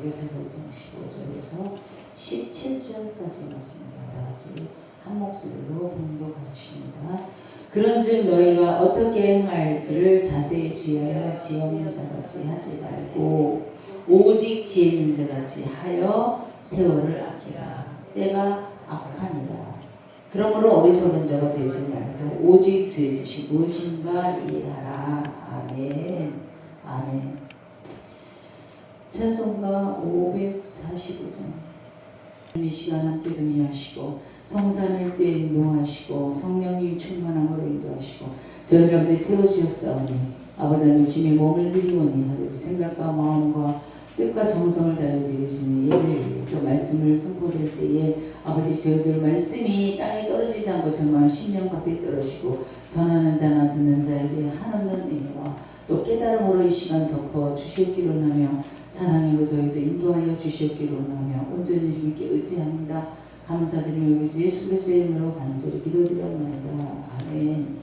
에베소서 15절에서 17절까지 말씀입니다. 다 같이 한 목소리로 봉독하십니다. 그런즉 너희가 어떻게 행할지를 자세히 주의하여 지혜 없는 자같이 하지 말고 오직 지혜 있는 자같이 하여 세월을 아끼라. 때가 악하니라. 그러므로 어리석은 자가 되지 말고 오직 주의 뜻이 무엇인가 이해하라. 아멘. 아멘. 찬송가 545장. 이 시간 함께 동의하시고 성삼일 때 인도하시고 성령이 충만함으로 인도하시고 저희 가운데 세워주셨사오니 아버지 하나님 주님의 몸을 드리오니 아버지 생각과 마음과 뜻과 정성을 다해 드리시니 예배를 또 말씀을 선포될 때에 아버지 저희들 말씀이 땅에 떨어지지 않고 정말 심령 밖에 떨어지고 전하는 자나 듣는 자에게 한없는 은혜와 또 깨달음으로 이 시간 덮어 주시옵기로 하며 사랑으로 저희도 인도하여 주시옵기로 하며 온전히 주님께 의지합니다. 감사드리며 우리 주 예수 그리스도의 이름으로 간절히 기도드려옵나이다. 아멘.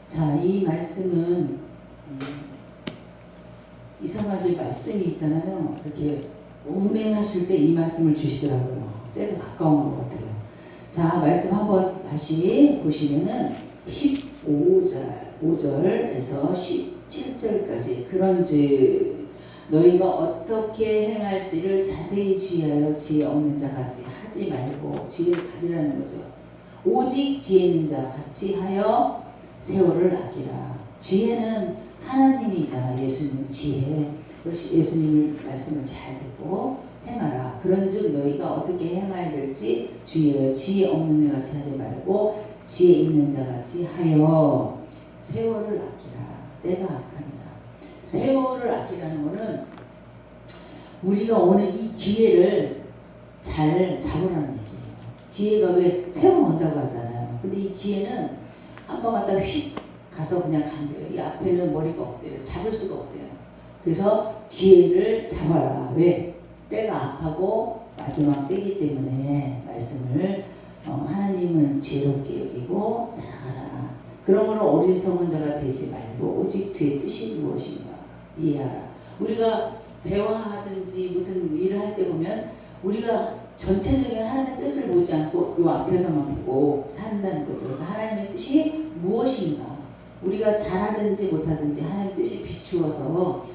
자, 이 말씀은 이상하게 말씀이 있잖아요. 이렇게 운행하실 때 이 말씀을 주시더라고요. 때가 가까운 것 같아요. 자, 말씀 한번 다시 보시면은 5절에서 17절까지 그런즉 너희가 어떻게 행할지를 자세히 주의하여 지혜 없는 자같이 하지 말고 지혜를 가지라는 거죠. 오직 지혜 있는 자 같이 하여 세월을 아끼라. 지혜는 하나님이자 예수님 지혜. 예수님 말씀을 잘 듣고 행하라. 그런즉 너희가 어떻게 행해야 될지 주의하여 지혜 없는 자 같이 하지 말고 지혜 있는 자 같이 하여 세월을 아끼라. 때가 악하니라. 세월을 아끼라는 것은 우리가 오늘 이 기회를 잘 잡으라는 얘기예요. 기회가 왜 세월 온다고 하잖아요. 근데 이 기회는 한번 갔다 휙 가서 그냥 간대요. 이 앞에는 머리가 없대요. 잡을 수가 없대요. 그래서 기회를 잡아라. 왜? 때가 악하고 마지막 때이기 때문에 말씀을 하나님은 지혜롭게 여기고 사랑하라. 그러므로 어리석은 자가 되지 말고 오직 주의 뜻이 무엇인가 이해하라. 우리가 대화하든지 무슨 일을 할 때 보면 우리가 전체적인 하나님의 뜻을 보지 않고 요 앞에서만 보고 산다는 거죠. 그래서 하나님의 뜻이 무엇인가 우리가 잘하든지 못하든지 하나님의 뜻이 비추어서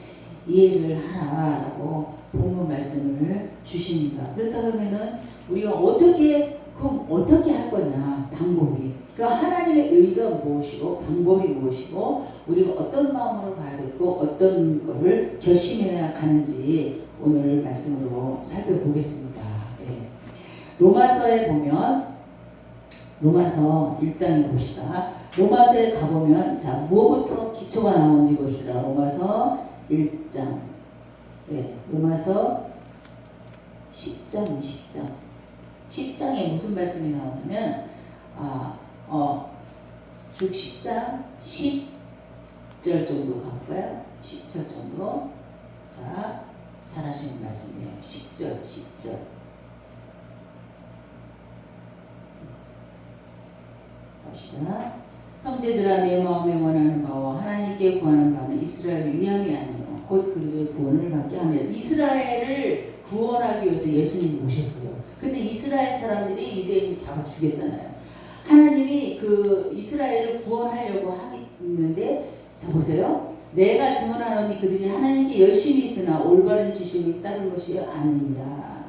이해를 하라라고 본문 말씀을 주십니다. 그렇다 그러면은 우리가 어떻게 할 거냐 방법이. 그러니까 하나님의 의가 무엇이고 방법이 무엇이고 우리가 어떤 마음으로 가야겠고 어떤 거를 결심해야 가는지 오늘 말씀으로 살펴보겠습니다. 네. 로마서에 보면 로마서 1장에 봅시다. 로마서에 가보면 자 무엇부터 기초가 나오는지 봅시다. 로마서 1장. 네. 로마서 10장. 10장에 무슨 말씀이 나오냐면 쭉 10장 10절 정도 가볼까요? 10절 정도. 자, 잘하시는 말씀이에요. 10절. 갑시다. 형제들아 내 마음에 원하는 바와 하나님께 구하는 바는 이스라엘을 위함이 아니요 곧 그들의 구원을 받게 하며 이스라엘을 구원하기 위해서 예수님이 오셨어요. 근데 이스라엘 사람들이 유대인이 잡아 죽였잖아요. 하나님이 그 이스라엘을 구원하려고 하는데 자 보세요. 내가 증언하노니 그들이 하나님께 열심히 있으나 올바른 지식을 따른 것이 아니니라.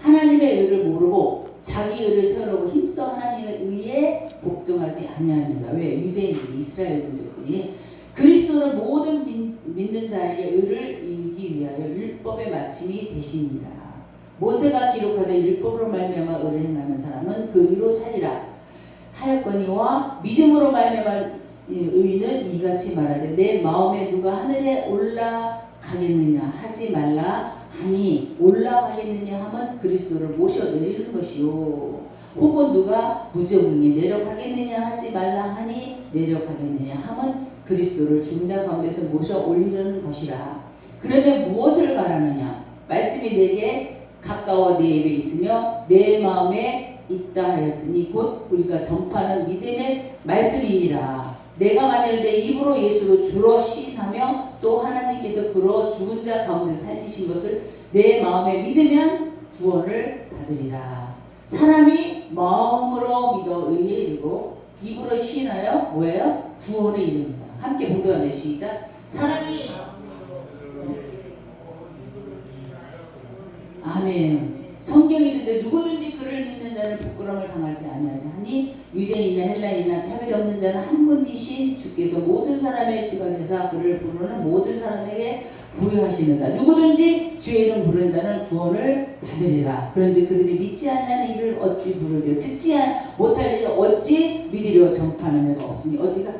하나님의 의를 모르고 자기 의를 세우려고 힘써 하나님의 의에 복종하지 아니하는가. 왜? 유대인들이 이스라엘 민족들이 그리스도를 모든 믿는 자에게 의를 이루기 위하여 율법의 마침이 되시니라. 모세가 기록하되 율법으로 말미암아 의를 행하는 사람은 그 의로 살리라 하였거니와 믿음으로 말미암아 의인은 이같이 말하되 내 마음에 누가 하늘에 올라가겠느냐 하지 말라 하니 올라가겠느냐 하면 그리스도를 모셔 내리는 것이요 혹은 누가 무저응에 내려가겠느냐 하지 말라 하니 내려가겠느냐 하면 그리스도를 죽은 자 가운데서 모셔 올리는 것이라. 그러면 무엇을 말하느냐? 말씀이 내게 가까워 내 입에 있으며 내 마음에 있다 하였으니 곧 우리가 전파하는 믿음의 말씀이니라. 내가 만일 내 입으로 예수로 주로 시인하며 또 하나님께서 그로 죽은 자 가운데 살리신 것을 내 마음에 믿으면 구원을 받으리라. 사람이 마음으로 믿어 의에 이르고 입으로 시인하여 뭐예요? 구원에 이릅니다. 함께 봉독하네. 시작. 사람이 아멘. 성경이 있는데 누구든지 그를 믿는 자는 부끄러움을 당하지 아니하니 유대인이나 헬라인이나 차별이 없는 자는 한 분이신 주께서 모든 사람의 주관에서 그를 부르는 모든 사람에게 부여하시는다. 누구든지 주의 이름 부르는 자는 구원을 받으리라. 그런지 그들이 믿지 않는 이를 어찌 부르리요. 듣지 못할 일을 어찌 믿으려. 전파하는 자가 없으니 어찌가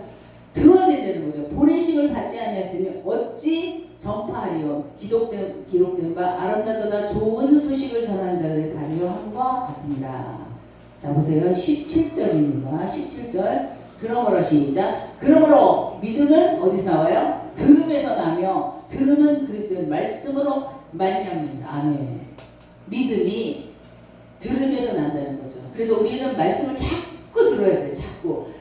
들어야 된다는 거죠. 보내심을 받지 않았으면 어찌 전파하리요. 기록된 바 아름다도다 좋은 소식을 전하는 자들을 발효함과 같으니라. 자 보세요. 17절입니다. 17절. 그러므로 시작. 그러므로 믿음은 어디서 나와요? 들음에서 나며 들음은 그리스도의 말씀으로 말미암습니다. 아멘. 믿음이 들음에서 난다는 거죠. 그래서 우리는 말씀을 자꾸 들어야 돼.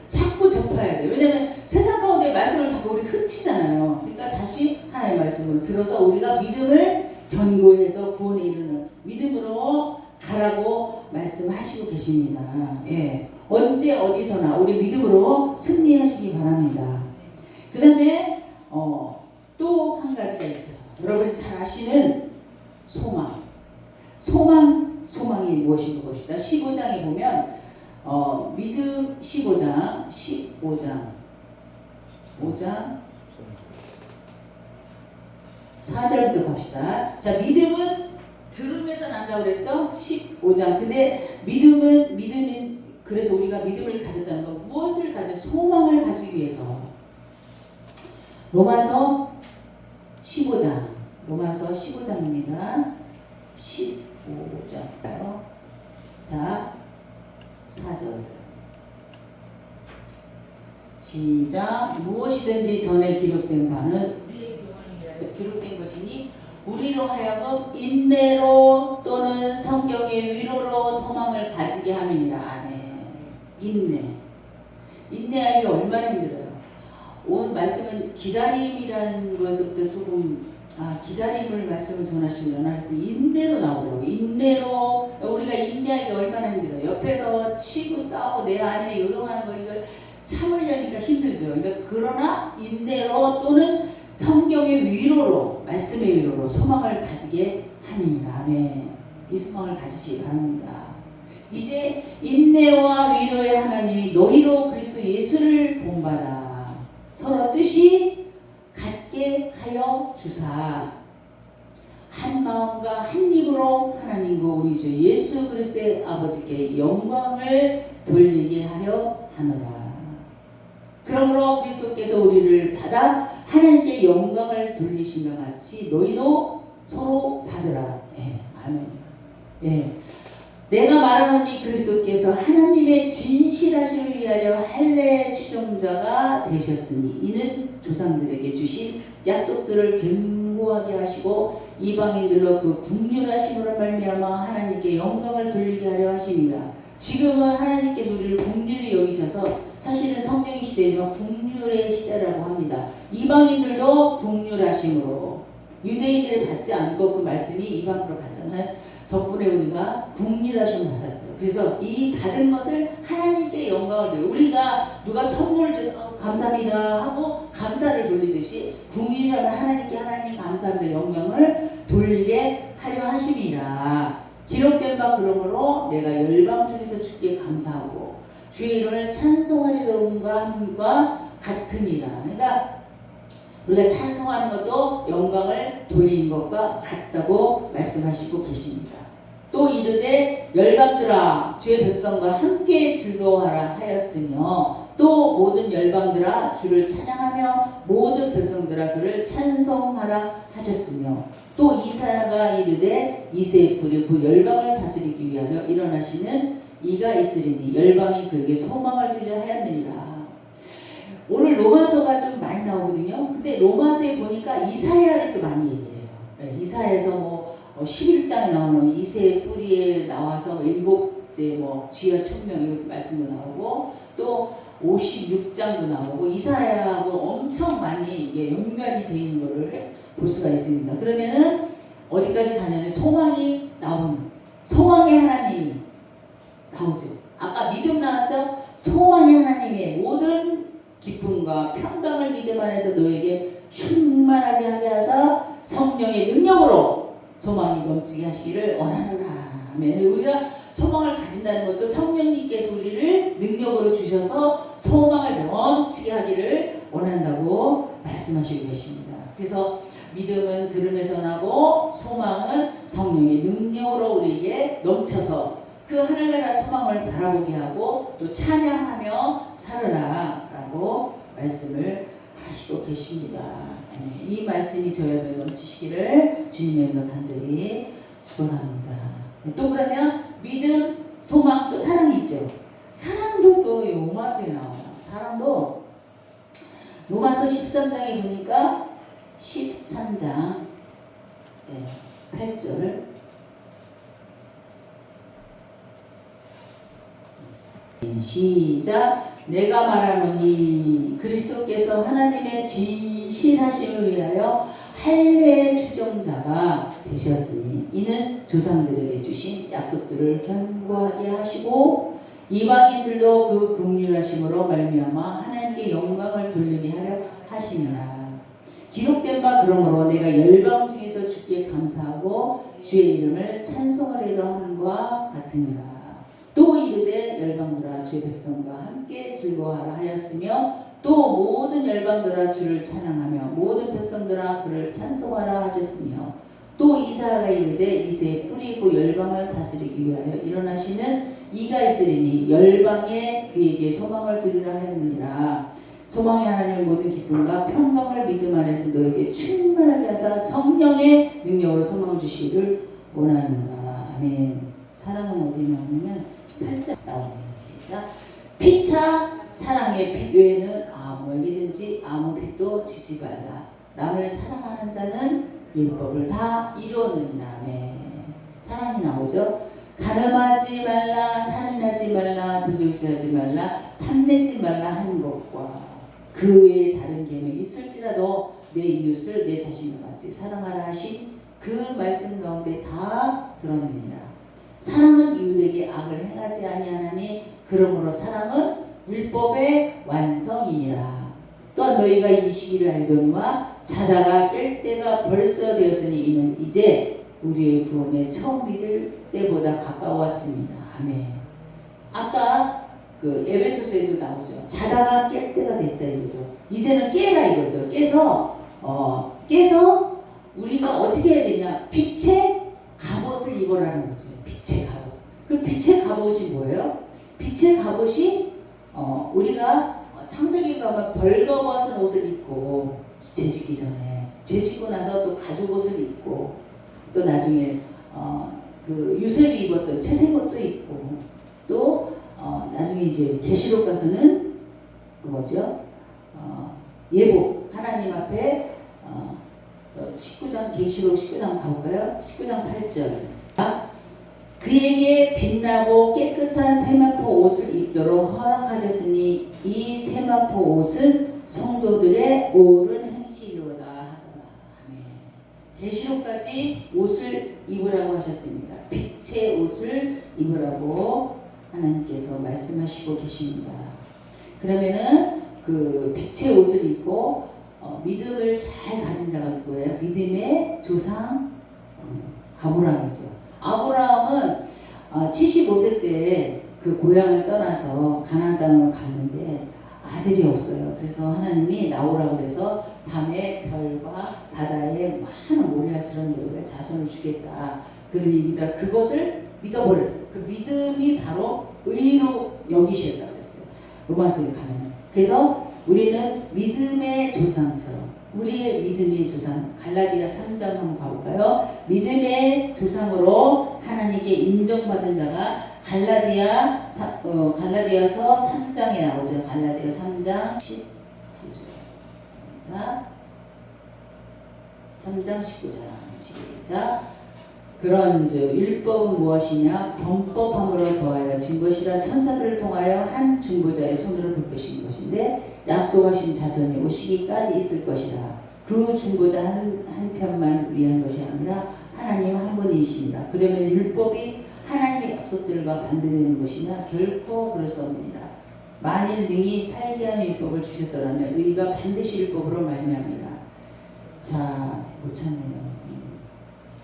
자꾸 접해야 돼. 왜냐하면 세상 가운데 말씀을 자꾸 우리 흩치잖아요. 그러니까 다시 하나님의 말씀을 들어서 우리가 믿음을 견고해서 구원에 이르는 믿음으로 가라고 말씀하시고 계십니다. 예. 언제 어디서나 우리 믿음으로 승리하시기 바랍니다. 그 다음에 또 한 가지가 있어요. 여러분이 잘 아시는 소망이 무엇인가 봅시다. 15장에 보면 믿음 15장 4절부터 갑시다. 자, 믿음은 들음에서 난다고 그랬죠? 15장. 근데 믿음은 그래서 우리가 믿음을 가졌다는 건 무엇을 소망을 가지기 위해서. 로마서 15장입니다. 15장인가요? 자, 4절. 시작. 무엇이든지 전에 기록된 바는 우리의 교훈이라 기록된 것이니 우리로 하여금 인내로 또는 성경의 위로로 소망을 가지게 함이니라. 아멘. 인내하기 얼마나 힘들어요. 오늘 말씀은 기다림이라는 것부터 조금 기다림을 말씀을 전하시려나 할 때 인내로 나오더라고요. 인내로 우리가 인내하기 얼마나 힘들어요. 옆에서 치고 싸우고 내 안에 요동하는 걸 이걸 참으려니까 힘들죠. 그러니까 그러나 인내로 또는 성경의 위로로 말씀의 위로로 소망을 가지게 함이니라. 아멘. 이 소망을 가지시기 바랍니다. 이제 인내와 위로의 하나님이 너희로 그리스도 예수를 본받아 서로 뜻이 같게 하여 주사 한 마음과 한 입으로 하나님과 우리 주 예수 그리스도의 아버지께 영광을 돌리게 하려 하노라. 그러므로 그리스도께서 우리를 받아 하나님께 영광을 돌리신 것 같이 너희도 서로 받으라. 아멘. 내가 말하노니 그리스도께서 하나님의 진실하심을 위하여 할례의 추종자가 되셨으니 이는 조상들에게 주신 약속들을 견고하게 하시고 이방인들로 그 국률하심으로 말미암아 하나님께 영광을 돌리게 하려 하십니다. 지금은 하나님께서 우리를 국률이 여기셔서 사실은 성령의 시대이지만 국률의 시대라고 합니다. 이방인들도 국률하심으로 유대인들을 받지 않고 그 말씀이 이방으로 갔잖아요. 덕분에 우리가 국률하심을 받았어요. 그래서 이 받은 것을 하나님께 영광을 드려요. 우리가 누가 선물을 줘도 감사합니다 하고 감사를 돌리듯이 국률하면 하나님께 하나님 감사합니다 영광을 돌리게 하려 하심이라. 기록된 바 그러므로 내가 열방 중에서 주께 감사하고 주의 이름을 찬송하리로움과 함과 같으니라. 그러니까 우리가 찬송하는 것도 영광을 돌리는 것과 같다고 말씀하시고 계십니다. 또 이르되 열방들아 주의 백성과 함께 즐거워하라 하였으며 또 모든 열방들아 주를 찬양하며 모든 백성들아 그를 찬송하라 하셨으며 또 이사야가 이르되 이새의 뿔이 그 열방을 다스리기 위하여 일어나시는 이가 있으리니 열방이 그에게 소망을 주려 하였느니라. 오늘 로마서가 좀 많이 나오거든요. 근데 로마서에 보니까 이사야를 또 많이 얘기해요. 이사야에서 11장에 나오는 이새의 뿌리에 나와서 일곱째 지하 천명 이 말씀도 나오고 또 56장도 나오고 이사야하고 엄청 많이 이게 연관이 되어 있는 것을 볼 수가 있습니다. 그러면은 어디까지 가냐면 소망이 나오는, 소망의 하나님이 나오죠. 아까 믿음 나왔죠? 소망의 하나님의 모든 기쁨과 평강을 믿음 안에서 너에게 충만하게 하게 하사 성령의 능력으로 소망이 넘치게 하시기를 원하노라. 아멘. 우리가 소망을 가진다는 것도 성령님께서 우리를 능력으로 주셔서 소망을 넘치게 하기를 원한다고 말씀하시고 계십니다. 그래서 믿음은 들음에서 나고 소망은 성령의 능력으로 우리에게 넘쳐서 그 하늘나라 소망을 바라보게 하고 또 찬양하며 살으라 라고 말씀을 하시고 계십니다. 이 말씀이 저희에게 넘치시기를 주님의 이름으로 간절히 축원합니다. 또 그러면 믿음, 소망, 또 사랑이 있죠. 사랑도 또 로마서에 나와요. 사랑도 로마서 13장에 보니까 13장 8절 시작. 내가 말하노니 그리스도께서 하나님의 진실하심을 위하여 할례의 추종자가 되셨으니 이는 조상들에게 주신 약속들을 견고하게 하시고 이방인들도 그 긍휼하심으로 말미암아 하나님께 영광을 돌리게 하려 하시느라. 기록된 바 그러므로 내가 열방 중에서 주께 감사하고 주의 이름을 찬송하리라 하는 것과 같으니라. 또 이르되 열방들아 주의 백성과 함께 즐거워하라 하였으며 또 모든 열방들아 주를 찬양하며 모든 백성들아 그를 찬송하라 하셨으며 또 이사야가 이르되 이새의 뿌리고 열방을 다스리기 위하여 일어나시는 이가 있으리니 열방에 그에게 소망을 두리라 하였느니라. 소망의 하나님의 모든 기쁨과 평강을 믿음 안에서 너에게 충만하게 하사 성령의 능력으로 소망을 주시기를 원하노라. 아멘. 사랑은 어디 나오냐면 8장 나옵니다. 시작. 피차 사랑의 빛 외에는 아무에게든지 아무 빛도 지지 말라. 남을 사랑하는 자는 율법을 다 이루었느니라. 아멘. 사랑이 나오죠. 가늠하지 말라, 살인하지 말라, 도둑질하지 말라, 탐내지 말라 하는 것과 그 외에 다른 계명이 있을지라도 내 이웃을 내 자신과 같이 사랑하라 하신 그 말씀 가운데 다 들었느니라. 사랑은 이웃에게 악을 행하지 아니하나니 그러므로 사랑은 율법의 완성이니라. 또한 너희가 이 시기를 알거니와 자다가 깰 때가 벌써 되었으니 이는 이제 우리의 구원의 처음 믿을 때보다 가까웠습니다. 아멘. 아까 그 에베소서에도 나오죠. 자다가 깰 때가 됐다 이거죠. 이제는 깨라 이거죠. 깨서 우리가 어떻게 해야 되냐? 빛의 갑옷을 입어라는 거죠. 빛의 갑옷. 그 빛의 갑옷이 뭐예요? 빛의 갑옷이 우리가 창세기 가면 벌거벗은 옷을 입고 재짓기 전에 재짓고 나서 또 가죽 옷을 입고 또 나중에 그 유셉이 입었던 채색 옷도 입고 또 나중에 이제 계시록 가서는 뭐죠? 예복 하나님 앞에 19장 계시록 19장 가볼까요? 19장 8절. 그에게 빛나고 깨끗한 세마포 옷을 입도록 허락하셨으니 이 세마포 옷은 성도들의 옳은 행실이로다 하더라. 계시록까지 옷을 입으라고 하셨습니다. 빛의 옷을 입으라고 하나님께서 말씀하시고 계십니다. 그러면은 그 빛의 옷을 입고 믿음을 잘 가진 자가 누구예요? 믿음의 조상 아브라함이죠. 아브라함은 75세 때 그 고향을 떠나서 가나안 땅을 갔는데 아들이 없어요. 그래서 하나님이 나오라고 해서 밤에 별과 바다에 많은 모래알처럼 너희가 자손을 주겠다. 그러니까 그것을 믿어버렸어요. 그 믿음이 바로 의로 여기셨다고 했어요. 로마서에 가면. 그래서 우리는 믿음의 조상처럼 우리의 믿음의 조상 갈라디아 3장 한번 가볼까요? 믿음의 조상으로 하나님께 인정받은 자가 갈라디아서 3장에 나오죠. 갈라디아 3장 19절 3장 19절 시작. 그런즉 율법은 무엇이냐? 범법함으로 더하여 진 것이라 천사들을 통하여 한 중보자의 손으로 베푸신 것인데 약속하신 자손이 오시기까지 있을 것이라. 그 중보자 한 편만 위한 것이 아니라 하나님 한 분이십니다. 그러면 율법이 하나님의 약속들과 반대되는 것이냐? 결코 그럴 수 없습니다. 만일 능히 살게 하는 율법을 주셨더라면 의가 반드시 율법으로 말미암이라. 자, 못 찾네요.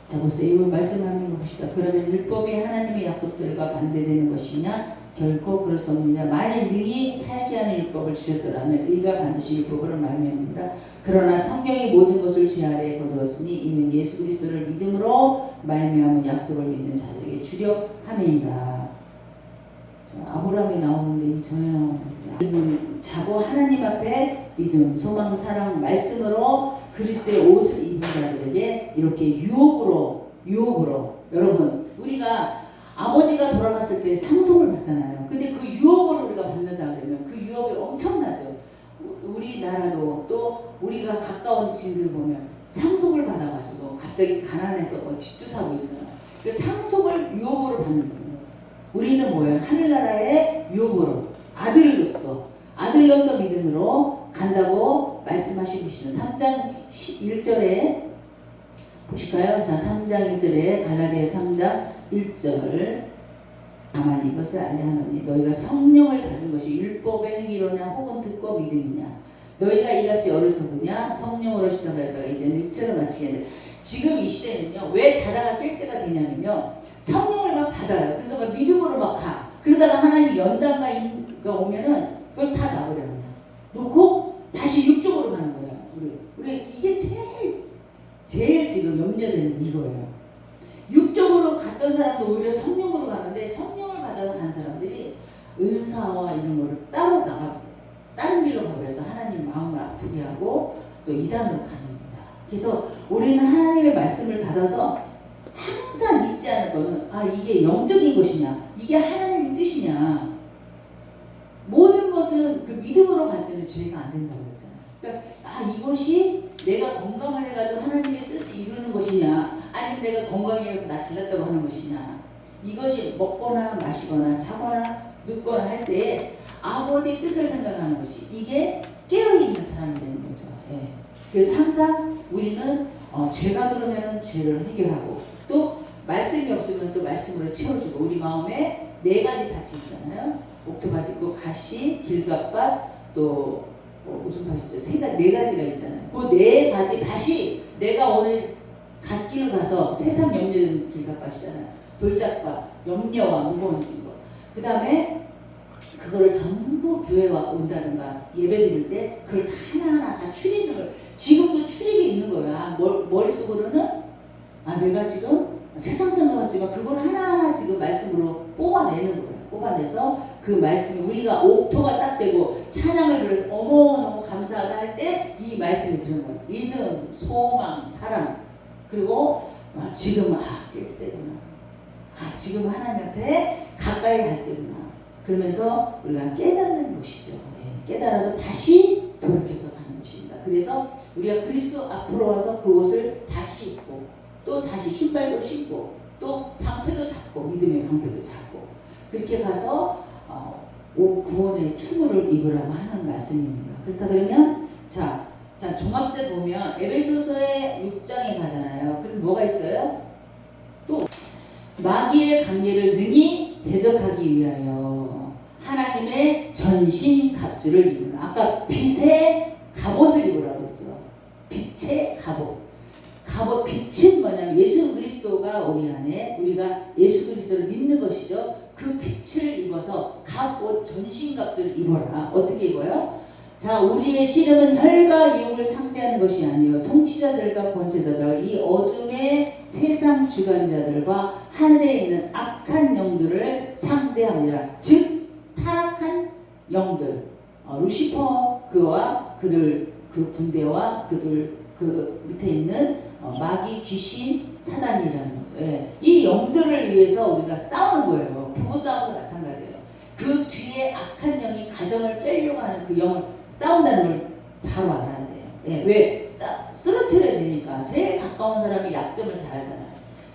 자, 보세요. 이거 말씀하는 것이다. 그러면 율법이 하나님의 약속들과 반대되는 것이냐? 결코 그럴 수 없느냐. 만일 능히 살게 하는 율법을 주셨더라면 의가 반드시 율법으로 말미암이라. 그러나 성경이 모든 것을 제 아래에 거두었으니 이는 예수 그리스도를 믿음으로 말미암은 약속을 믿는 자들에게 주려 함이니라. 아브라함이 나오는데 이 전에 나오는데 자고 하나님 앞에 믿음, 소망, 사랑, 말씀으로 그리스도의 옷을 입은 자들에게 이렇게 유업으로 여러분 우리가 아버지가 돌아갔을 때 상속을 받잖아요. 근데 그 유업을 우리가 받는다 그러면 그 유업이 엄청나죠. 우리나라도 또 우리가 가까운 지인들 보면 상속을 받아가지고 갑자기 가난해서 집도 사고 있는 그 상속을 유업으로 받는 거예요. 우리는 뭐예요? 하늘나라의 유업으로 아들로서 믿음으로 간다고 말씀하시고 계시는 3장 1절에 보실까요? 자, 3장 1절에 갈라디아 3장 1절 다만 이것을 알려 하노니 너희가 성령을 받은 것이 율법의 행위로냐 혹은 듣고 믿음이냐 너희가 이같이 어리석으냐 성령으로 시작하다가 이제는 육체로 마치겠는데 지금 이 시대는요 왜 자다가 깰 때가 되냐면요 성령을 막 받아요. 그래서 막 믿음으로 막 가. 그러다가 하나님 연단가 오면은 그걸 다 놔버려요. 놓고 다시 육적으로 가는 거예요. 우리 이게 제일 지금 염려되는 이거예요. 육적으로 갔던 사람도 오히려 성령으로 가는데 성령을 받아서 간 사람들이 은사와 이런 거를 따로 나가고 다른 길로 가버려서 하나님 마음을 아프게 하고 또 이단으로 가는 겁니다. 그래서 우리는 하나님의 말씀을 받아서 항상 잊지 않을 거는 이게 영적인 것이냐 이게 하나님의 뜻이냐 모든 것은 그 믿음으로 갈 때는 죄가 안 된다고 했잖아요. 그러니까 이것이 내가 건강을 해가지고 하나님의 뜻을 이루는 것이냐 아니면 내가 건강해서 나 잘났다고 하는 것이냐 이것이 먹거나 마시거나 자거나 눕거나 할 때 아버지의 뜻을 생각하는 것이 이게 깨어있는 사람이 되는 거죠. 예. 그래서 항상 우리는 죄가 들어오면 죄를 해결하고 또 말씀이 없으면 또 말씀으로 채워주고 우리 마음에 4가지 밭이 있잖아요. 옥토밭 있고 가시, 길갑밭 또 무슨 밭이죠? 4가지가 있잖아요. 그 4가지 밭이 내가 오늘 갓길을 가서 세상 염려되는 길갑밭이잖아요. 돌짝밭, 염려와 무거운 거. 그 다음에 그거를 전부 교회 와 온다든가 예배 드릴 때 그걸 하나하나 다 추리는 걸 지금도 추리게 있는 거야. 머릿속으로는 내가 지금 세상 생각 같지만 그걸 하나하나 지금 말씀으로 뽑아내는 거예요. 뽑아내서 그 말씀이 우리가 옥토가 딱 되고 찬양을 불러서 너무 감사하다 할 때 이 말씀이 들은 거예요. 믿음, 소망, 사랑 그리고 지금 깰 때구나. 지금 하나님 앞에 가까이 갈 때구나. 그러면서 우리가 깨닫는 것이죠. 깨달아서 다시 돌이켜서 가는 것입니다. 그래서 우리가 그리스도 앞으로 와서 그 옷을 다시 입고 또 다시 신발도 신고 또 방패도 잡고 믿음의 방패도 잡고 그렇게 가서 구원의 투구를 입으라고 하는 말씀입니다. 그렇다 그러면 자 종합제 보면 에베소서의 6장에 가잖아요. 그럼 뭐가 있어요? 또 마귀의 강례를 능히 대적하기 위하여 하나님의 전신 갑주를 입으라. 아까 빛의 갑옷을 입으라고 했죠. 빛의 갑옷. 빛은 뭐냐면 예수 그리스도가 우리 안에 우리가 예수 그리스도를 믿는 것이죠. 그 빛을 입어서 갑옷 전신갑주를 입어라. 어떻게 입어요? 자, 우리의 씨름은 혈과 육을 상대하는 것이 아니요 통치자들과 권세자들과 이 어둠의 세상 주관자들과 하늘에 있는 악한 영들을 상대합니다. 즉 타락한 영들, 루시퍼 그와 그들 그 군대와 그들 그 밑에 있는 마귀 귀신 사단이라는 거죠. 예. 이 영들을 위해서 우리가 싸우는 거예요. 부부 싸움도 마찬가지예요. 그 뒤에 악한 영이 가정을 깨려고 하는 그 영을 싸운다는 걸 바로 알아야 돼요. 예. 왜? 쓰러뜨려야 되니까. 제일 가까운 사람이 약점을 잘 알잖아요.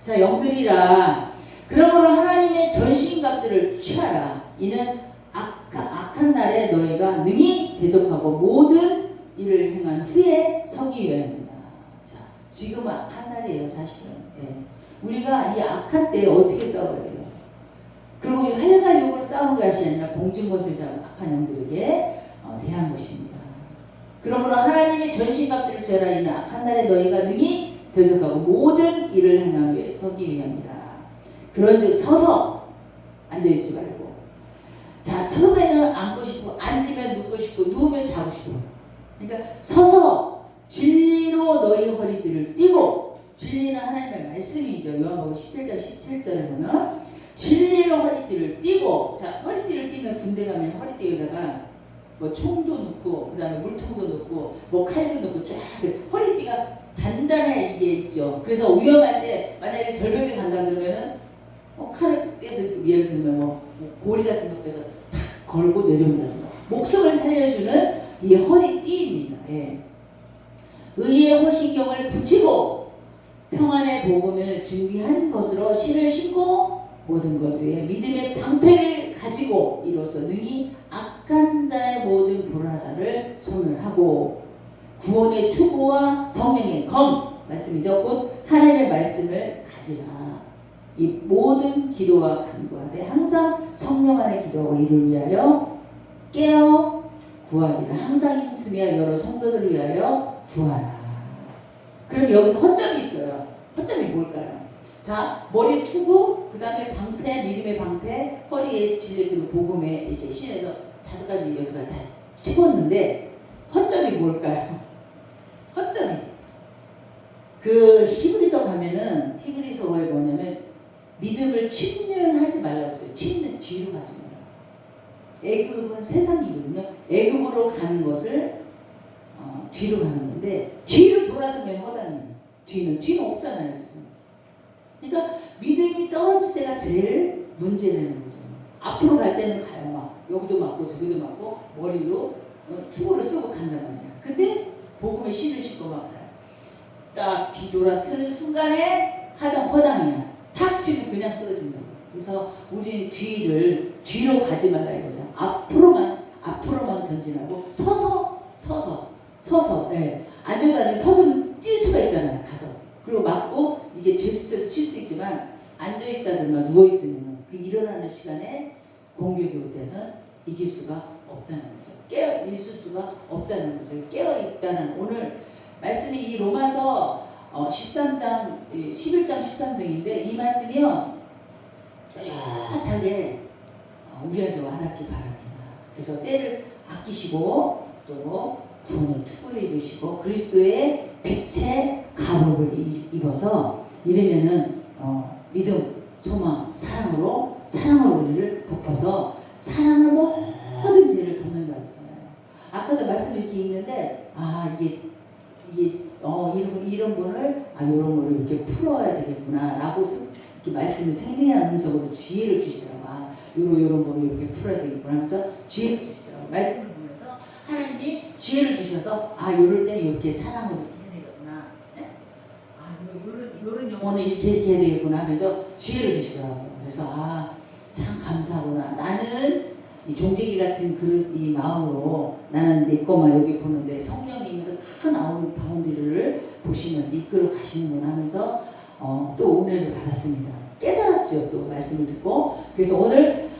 자, 영들이라 그러므로 하나님의 전신갑주를 취하라. 이는 악한 날에 너희가 능히 대적하고 모든 일을 행한 후에 서기 위함이다. 자, 지금은 악한 날이에요, 사실은. 예. 우리가 이 악한 때에 어떻게 싸워야 돼요? 그리고 활과 욕으로 싸우는 것이 아니라 공중권세자 악한 영들에게 대한 것입니다. 그러므로 하나님의 전신갑주를 취하라. 이는 악한 날에 너희가 능히 대적하고 모든 일을 행한 후에 서기 위함이라. 그런즉 서서 앉아있지 말고, 자, 서면은 앉고 싶고, 앉으면 눕고 싶고, 누우면 자고 싶고. 그러니까 서서 진리로 너희 허리들을 띠고, 진리는 하나님의 말씀이죠. 요한복음 17장 17절에 보면 진리로 허리띠를 띠고, 자, 허리띠를 띠면 군대 가면 허리띠에다가 뭐 총도 넣고, 그 다음에 물통도 넣고, 뭐 칼도 넣고, 쫙 허리띠가 단단해 이게 있죠. 그래서 위험할 때 만약에 절벽에 간다 그러면은 칼을 빼서 예를 들면 뭐 고리 같은 거 빼서 탁 걸고 내려온다든가 목숨을 살려주는 이 허리띠입니다. 예. 의의 호신경을 붙이고 평안의 복음을 준비한 것으로 신을 신고 모든 것 위에 믿음의 방패를 가지고 이로써 능히 악한 자의 모든 불화사를 소멸하고 구원의 투구와 성령의 검 말씀이죠. 곧 하나님의 말씀을 가지라. 이 모든 기도와 간구하되 항상 성령 안에 기도하고 이를 위하여 깨어 구하기를 항상 힘쓰며 여러 성도들을 위하여 구하라. 그럼 여기서 허점이 있어요. 허점이 뭘까요? 자, 머리에 투구, 그 다음에 방패, 믿음의 방패, 허리에 진리 그리고 복음에 이렇게 신에서 5가지 6가지 다 찍었는데 허점이 뭘까요? 허점이 그 히브리서 가면은 히브리서에 뭐냐면 믿음을 침륜하지 말라고 했어요. 침륜 뒤로 가지 말라고. 애굽은 세상이거든요. 애굽으로 가는 것을 뒤로 가는 건데 뒤로 돌아서면 허당이에요. 뒤는 없잖아요 지금. 그러니까 믿음이 떨어질 때가 제일 문제라는 거죠. 앞으로 갈 때는 가요. 막 여기도 맞고 저기도 맞고 머리도 투구를 쓰고 간단 말이야. 근데 복음의 신을 신고 막 가요. 딱 뒤돌아서는 순간에 허당이야. 탁 치고 그냥 쓰러진다고. 그래서 우리는 뒤로 가지 말라 이거죠. 앞으로만 전진하고 서서 예. 앉아다니 서서는 뛸 수가 있잖아요. 가서. 그리고 맞고 이게 제스처를 칠 수 있지만 앉아있다든가 누워있으면 그 일어나는 시간에 공격이 올 때는 이길 수가 없다는 거죠. 깨어 있을 수가 없다는 거죠. 깨어 있다는 오늘 말씀이 이 로마서 13장 11장 13장인데 이 말씀이요 뚜렷하게 우리에게 와닿기 바랍니다. 그래서 때를 아끼시고 또 구원의 투구를 입으시고 그리스도의 빛의 갑옷을 입어서 이러면은 믿음, 소망, 사랑으로 우리를 덮어서 사랑을 모든 죄를 덮는다고 했잖아요. 아까도 말씀 이렇게 있는데 이런 분을 이런 거를 이렇게 풀어야 되겠구나라고 이렇게 말씀을 생명하면서부터 지혜를 주시더라고. 이런 거를 이렇게 풀어야 되겠구나 하면서 지혜를 주시더라고. 말씀을 보면서 하나님이 지혜를 주셔서 이럴 때는 이렇게 사랑으로 이렇게 해야 되겠구나. 이런 영혼을 이렇게 해야 되겠구나 하면서 지혜를 주시더라고요. 그래서 참 감사하구나. 나는 이 종재기 같은 이 마음으로 나는 내 것만 여기 보는데 성령님이 큰 바운드리를 보시면서 이끌어 가시는구나 하면서 또 은혜를 받았습니다. 깨달았죠. 또 말씀을 듣고. 그래서 오늘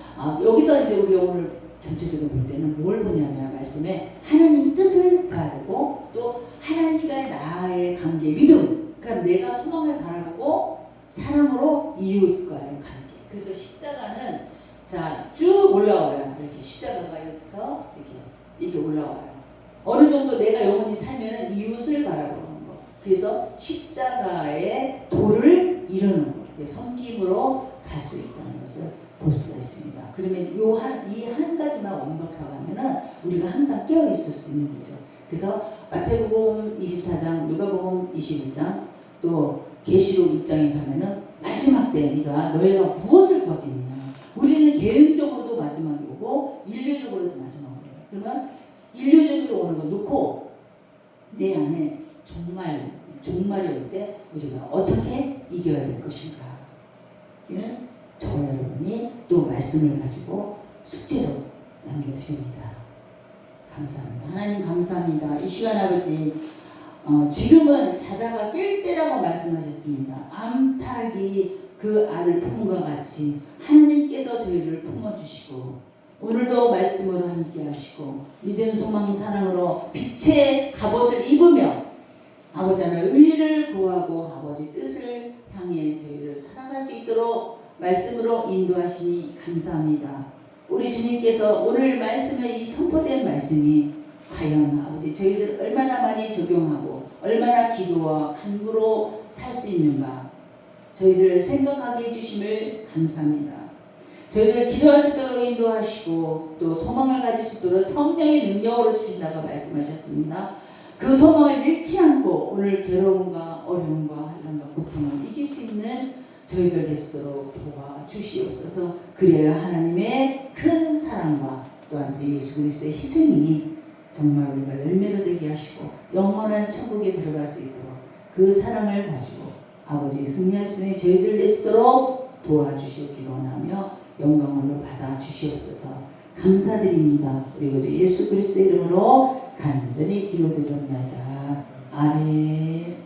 여기서 이제 우리가 오늘 전체적으로 볼 때는 뭘 보냐면 말씀에 하나님 뜻을 봐야 되고 또 하나님과의 나의 관계 믿음. 그러니까 내가 소망을 바라보고 사랑으로 이웃과의 관계. 그래서 십자가는 쭉 올라와요. 이렇게 십자가가 여기서 이렇게 올라와요. 어느 정도 내가 영원히 살면은 이웃을 바라보는 거. 그래서 십자가의 도를 이루는 거. 섬김으로 갈 수 있다는 것을 볼 수가 있습니다. 그러면 이 한 가지만 완벽하면은 우리가 항상 깨어 있을 수 있는 거죠. 그래서 마태복음 24장, 누가복음 21장, 또 계시록 1장에 가면은 마지막 때 너희가 무엇을 구하겠느냐. 우리는 개인적으로도 마지막이 오고 인류적으로도 마지막이 오고. 그러면 인류적으로 오는 거 놓고 내 안에 종말이 올 때 우리가 어떻게 이겨야 될 것인가? 이는 저와 여러분이 또 말씀을 가지고 숙제로 남겨드립니다. 감사합니다. 하나님 감사합니다. 이 시간 아버지 지금은 자다가 깰 때라고 말씀하셨습니다. 암탉이 그 알을 품은 것 같이 하나님께서 저희를 품어주시고 오늘도 말씀으로 함께 하시고 믿음, 소망, 사랑으로 빛의 갑옷을 입으며 아버지 하나님 의를 구하고 아버지 뜻을 향해 저희를 살아갈 수 있도록 말씀으로 인도하시니 감사합니다. 우리 주님께서 오늘 말씀에 이 선포된 말씀이 과연 아버지 저희들 얼마나 많이 적용하고 얼마나 기도와 간구로 살 수 있는가 저희들을 생각하게 해주심을 감사합니다. 저희들 기도할 수 있도록 인도하시고 또 소망을 가질 수 있도록 성령의 능력으로 주신다고 말씀하셨습니다. 그 소망을 잃지 않고 오늘 괴로움과 어려움과 환난과 고통을 이길 수 있는 저희들 되시도록 도와주시옵소서. 그래야 하나님의 큰 사랑과 또한 예수 그리스도의 희생이 정말 우리가 열매가 되게 하시고 영원한 천국에 들어갈 수 있도록 그 사랑을 가지고 아버지 승리할 수 있는 저희들 되시도록 도와주시옵기로 원하며 영광으로 받아 주시옵소서. 감사드립니다. 그리고 예수 그리스도의 이름으로 간절히 기도드립니다. 아멘.